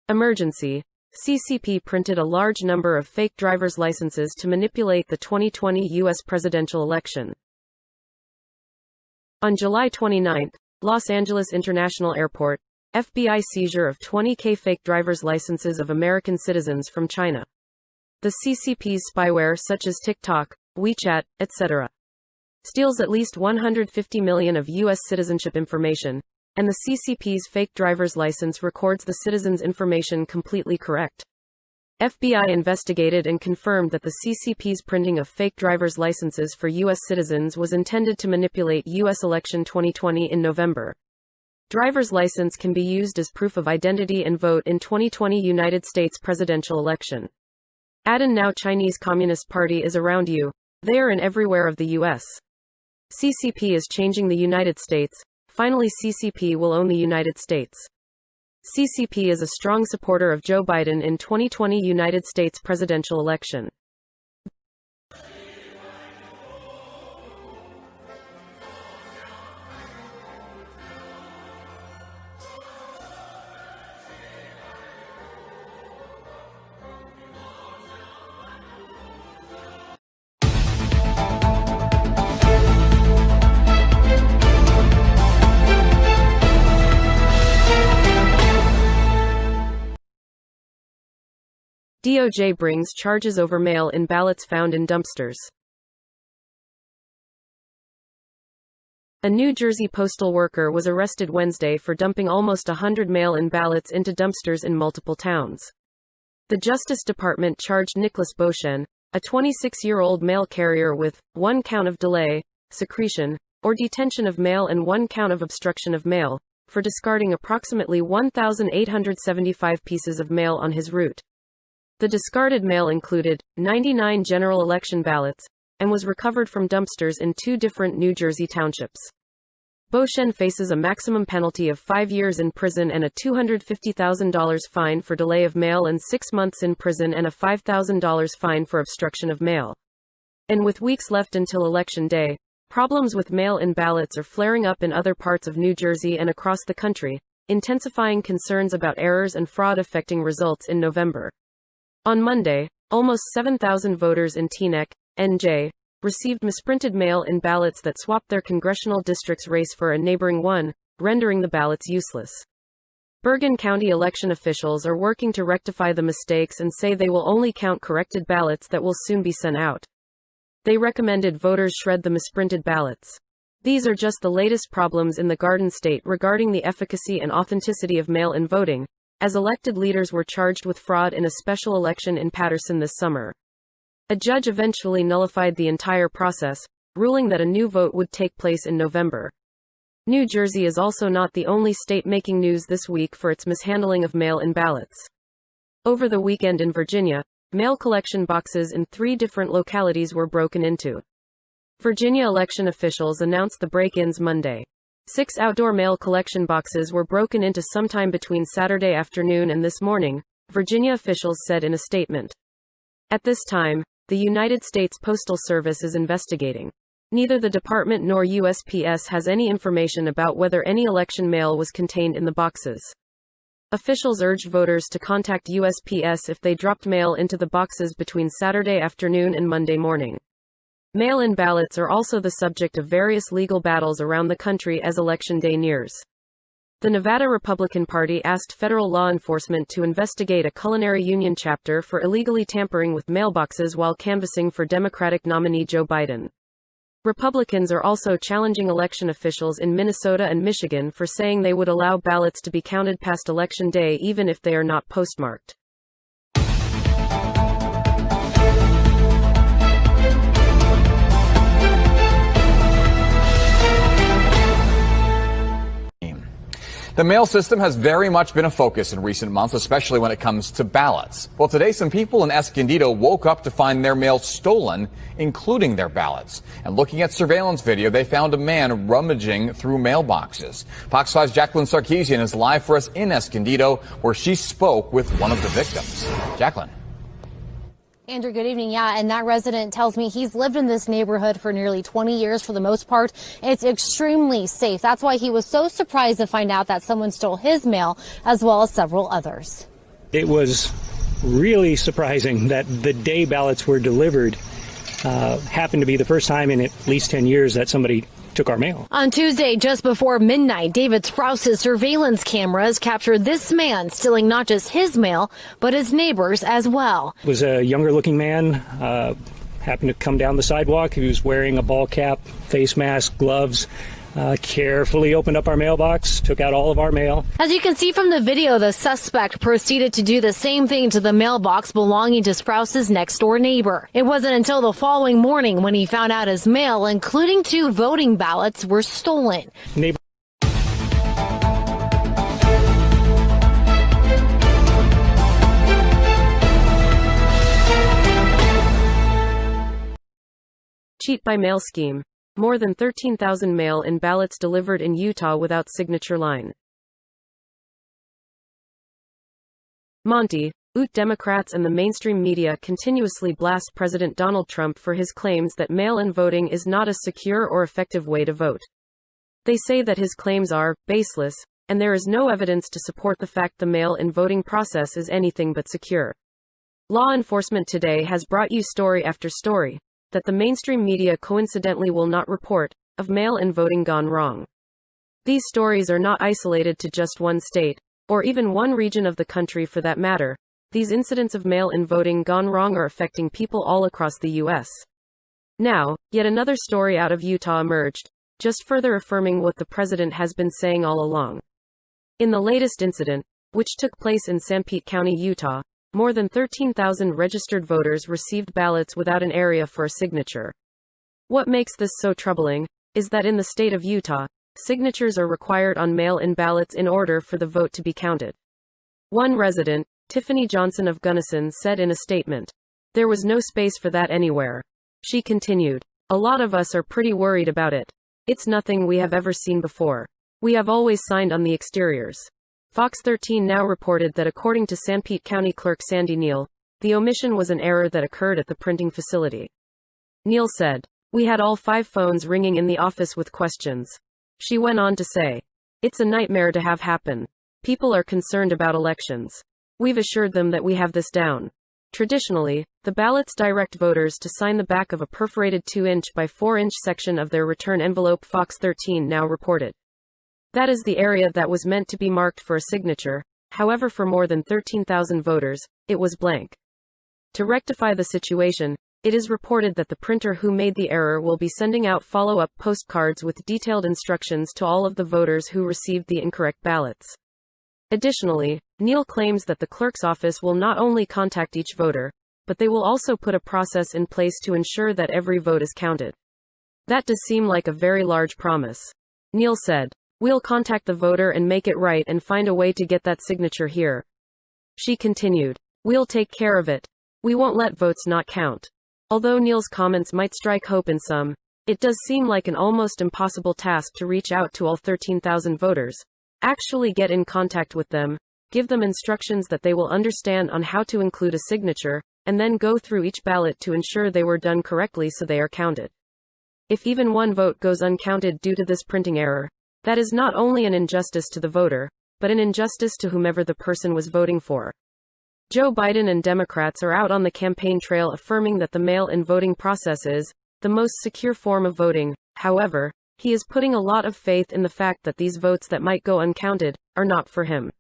Emergency. CCP printed a large number of fake driver's licenses to manipulate the 2020 U.S. presidential election. On July 29, Los Angeles International Airport, FBI seizure of 20,000 fake driver's licenses of American citizens from China. The CCP's spyware such as TikTok, WeChat, etc. steals at least 150 million of U.S. citizenship information, and the CCP's fake driver's license records the citizen's information completely correct. FBI investigated and confirmed that the CCP's printing of fake driver's licenses for U.S. citizens was intended to manipulate U.S. election 2020 in November. Driver's license can be used as proof of identity and vote in 2020 United States presidential election. Add in now Chinese Communist Party is around you, there and everywhere of the U.S. CCP is changing the United States. Finally, CCP will own the United States. CCP is a strong supporter of Joe Biden in 2020 United States presidential election. DOJ brings charges over mail-in ballots found in dumpsters. A New Jersey postal worker was arrested Wednesday for dumping almost 100 mail-in ballots into dumpsters in multiple towns. The Justice Department charged Nicholas Beauchene, a 26-year-old mail carrier with 1 count of delay, secretion, or detention of mail and 1 count of obstruction of mail, for discarding approximately 1,875 pieces of mail on his route. The discarded mail included 99 general election ballots and was recovered from dumpsters in 2 different New Jersey townships. Beauchene faces a maximum penalty of 5 years in prison and a $250,000 fine for delay of mail and 6 months in prison and a $5,000 fine for obstruction of mail. And with weeks left until Election Day, problems with mail-in ballots are flaring up in other parts of New Jersey and across the country, intensifying concerns about errors and fraud affecting results in November. On Monday, almost 7,000 voters in Teaneck, NJ, received misprinted mail-in ballots that swapped their congressional district's race for a neighboring one, rendering the ballots useless. Bergen County election officials are working to rectify the mistakes and say they will only count corrected ballots that will soon be sent out. They recommended voters shred the misprinted ballots. These are just the latest problems in the Garden State regarding the efficacy and authenticity of mail-in voting, as elected leaders were charged with fraud in a special election in Paterson this summer. A judge eventually nullified the entire process, ruling that a new vote would take place in November. New Jersey is also not the only state making news this week for its mishandling of mail-in ballots. Over the weekend in Virginia, mail collection boxes in 3 different localities were broken into. Virginia election officials announced the break-ins Monday. 6 outdoor mail collection boxes were broken into sometime between Saturday afternoon and this morning, Virginia officials said in a statement. At this time, the United States Postal Service is investigating. Neither the department nor USPS has any information about whether any election mail was contained in the boxes. Officials urged voters to contact USPS if they dropped mail into the boxes between Saturday afternoon and Monday morning. Mail-in ballots are also the subject of various legal battles around the country as Election Day nears. The Nevada Republican Party asked federal law enforcement to investigate a culinary union chapter for illegally tampering with mailboxes while canvassing for Democratic nominee Joe Biden. Republicans are also challenging election officials in Minnesota and Michigan for saying they would allow ballots to be counted past Election Day even if they are not postmarked. The mail system has very much been a focus in recent months, especially when it comes to ballots. Well, today some people in Escondido woke up to find their mail stolen, including their ballots. And looking at surveillance video, they found a man rummaging through mailboxes. Fox 5's Jacqueline Sarkeesian is live for us in Escondido, where she spoke with one of the victims. Jacqueline. Andrew, good evening. Yeah, and that resident tells me he's lived in this neighborhood for nearly 20 years for the most part. It's extremely safe. That's why he was so surprised to find out that someone stole his mail as well as several others. It was really surprising that the day ballots were delivered happened to be the first time in at least 10 years that somebody took our mail. On Tuesday, just before midnight, David Sprouse's surveillance cameras captured this man stealing not just his mail, but his neighbors as well. It was a younger looking man, happened to come down the sidewalk. He was wearing a ball cap, face mask, gloves. Carefully opened up our mailbox, took out all of our mail. As you can see from the video, the suspect proceeded to do the same thing to the mailbox belonging to Sprouse's next door neighbor. It wasn't until the following morning when he found out his mail, including 2 voting ballots, were stolen. Cheat by mail scheme. More than 13,000 mail-in ballots delivered in Utah without signature line. Monty, Democrats and the mainstream media continuously blast President Donald Trump for his claims that mail-in voting is not a secure or effective way to vote. They say that his claims are baseless, and there is no evidence to support the fact the mail-in voting process is anything but secure. Law enforcement today has brought you story after story that the mainstream media coincidentally will not report, of mail-in voting gone wrong. These stories are not isolated to just one state, or even one region of the country for that matter. These incidents of mail-in voting gone wrong are affecting people all across the U.S. Now, yet another story out of Utah emerged, just further affirming what the president has been saying all along. In the latest incident, which took place in Sanpete County, Utah, more than 13,000 registered voters received ballots without an area for a signature. What makes this so troubling is that in the state of Utah, signatures are required on mail-in ballots in order for the vote to be counted. One resident, Tiffany Johnson of Gunnison, said in a statement, "There was no space for that anywhere." She continued, "A lot of us are pretty worried about it. It's nothing we have ever seen before. We have always signed on the exteriors." Fox 13 now reported that according to Sanpete County Clerk Sandy Neal, the omission was an error that occurred at the printing facility. Neal said, "We had all 5 phones ringing in the office with questions." She went on to say, "It's a nightmare to have happen. People are concerned about elections. We've assured them that we have this down." Traditionally, the ballots direct voters to sign the back of a perforated 2-inch by 4-inch section of their return envelope, Fox 13 now reported. That is the area that was meant to be marked for a signature. However, for more than 13,000 voters, it was blank. To rectify the situation, it is reported that the printer who made the error will be sending out follow-up postcards with detailed instructions to all of the voters who received the incorrect ballots. Additionally, Neal claims that the clerk's office will not only contact each voter, but they will also put a process in place to ensure that every vote is counted. That does seem like a very large promise. Neal said, "We'll contact the voter and make it right and find a way to get that signature here." She continued, "We'll take care of it. We won't let votes not count." Although Neal's comments might strike hope in some, it does seem like an almost impossible task to reach out to all 13,000 voters, actually get in contact with them, give them instructions that they will understand on how to include a signature, and then go through each ballot to ensure they were done correctly so they are counted. If even one vote goes uncounted due to this printing error, that is not only an injustice to the voter, but an injustice to whomever the person was voting for. Joe Biden and Democrats are out on the campaign trail affirming that the mail-in voting process is the most secure form of voting. However, he is putting a lot of faith in the fact that these votes that might go uncounted are not for him.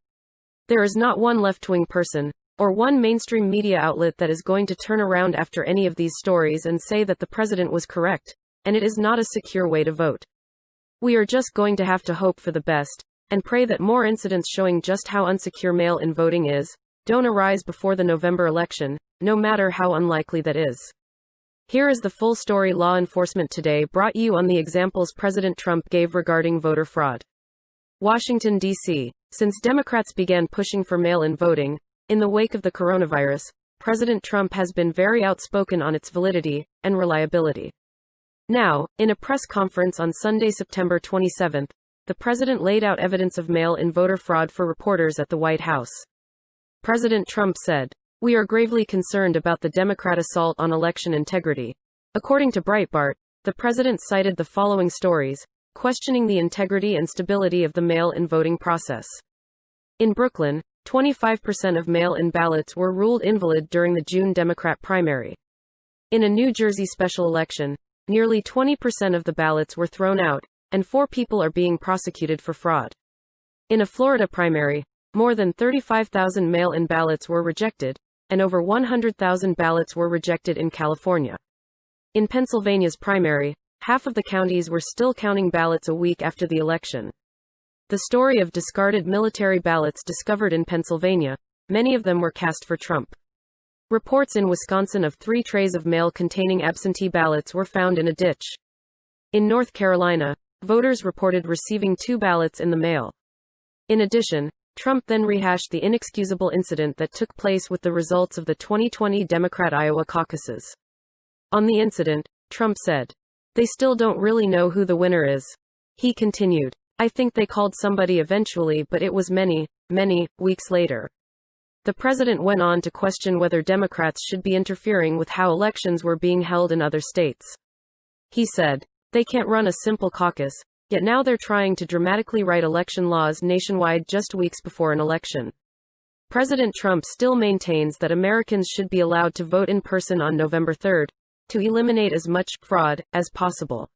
There is not one left-wing person, or one mainstream media outlet that is going to turn around after any of these stories and say that the president was correct, and it is not a secure way to vote. We are just going to have to hope for the best, and pray that more incidents showing just how unsecure mail-in voting is, don't arise before the November election, no matter how unlikely that is. Here is the full story. Law enforcement today brought you on the examples President Trump gave regarding voter fraud. Washington, D.C. Since Democrats began pushing for mail-in voting, in the wake of the coronavirus, President Trump has been very outspoken on its validity and reliability. Now, in a press conference on Sunday, September 27, the president laid out evidence of mail-in voter fraud for reporters at the White House. President Trump said, "We are gravely concerned about the Democrat assault on election integrity." According to Breitbart, the president cited the following stories, questioning the integrity and stability of the mail-in voting process. In Brooklyn, 25% of mail-in ballots were ruled invalid during the June Democrat primary. In a New Jersey special election, nearly 20% of the ballots were thrown out, and 4 people are being prosecuted for fraud. In a Florida primary, more than 35,000 mail-in ballots were rejected, and over 100,000 ballots were rejected in California. In Pennsylvania's primary, half of the counties were still counting ballots a week after the election. The story of discarded military ballots discovered in Pennsylvania, many of them were cast for Trump. Reports in Wisconsin of 3 trays of mail containing absentee ballots were found in a ditch. In North Carolina, voters reported receiving 2 ballots in the mail. In addition, Trump then rehashed the inexcusable incident that took place with the results of the 2020 Democrat Iowa caucuses. On the incident, Trump said, "They still don't really know who the winner is." He continued, "I think they called somebody eventually, but it was many, many weeks later." The president went on to question whether Democrats should be interfering with how elections were being held in other states. He said, "They can't run a simple caucus, yet now they're trying to dramatically write election laws nationwide just weeks before an election." President Trump still maintains that Americans should be allowed to vote in person on November 3rd, to eliminate as much fraud as possible.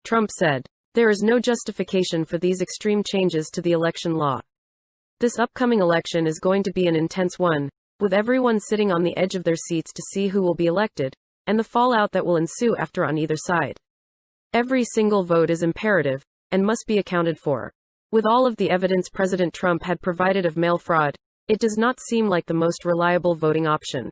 Trump said, "There is no justification for these extreme changes to the election law. This upcoming election is going to be an intense one, with everyone sitting on the edge of their seats to see who will be elected, and the fallout that will ensue after on either side. Every single vote is imperative, and must be accounted for." With all of the evidence President Trump had provided of mail fraud, it does not seem like the most reliable voting option.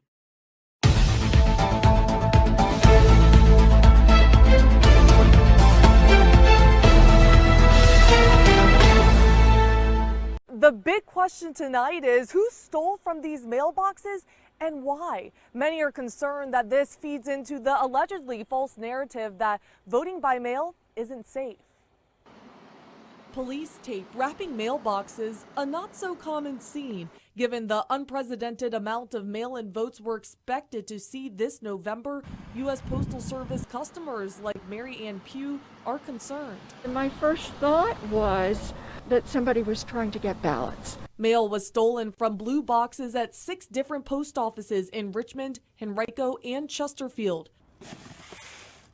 The big question tonight is who stole from these mailboxes and why? Many are concerned that this feeds into the allegedly false narrative that voting by mail isn't safe. Police tape wrapping mailboxes, a not so common scene, given the unprecedented amount of mail-in votes we're expected to see this November. U.S. Postal Service customers like Mary Ann Pugh are concerned. My first thought was that somebody was trying to get ballots. Mail was stolen from blue boxes at 6 different post offices in Richmond, Henrico, and Chesterfield.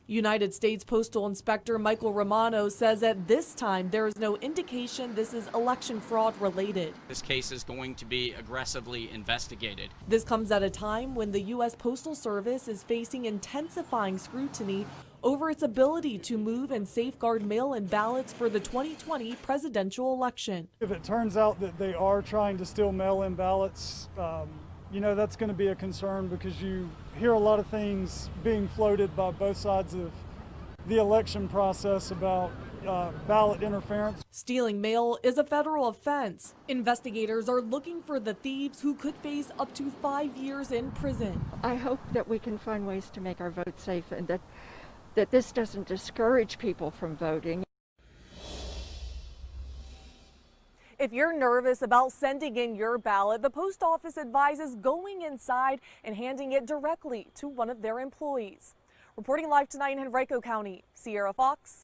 United States Postal Inspector Michael Romano says at this time there is no indication this is election fraud related. This case is going to be aggressively investigated. This comes at a time when the U.S. Postal Service is facing intensifying scrutiny over its ability to move and safeguard mail-in ballots for the 2020 presidential election. If it turns out that they are trying to steal mail-in ballots, that's going to be a concern because you hear a lot of things being floated by both sides of the election process about ballot interference. Stealing mail is a federal offense. Investigators are looking for the thieves who could face up to 5 years in prison. I hope that we can find ways to make our vote safe and that this doesn't discourage people from voting. If you're nervous about sending in your ballot, the post office advises going inside and handing it directly to one of their employees. Reporting live tonight in Henrico County, Sierra Fox,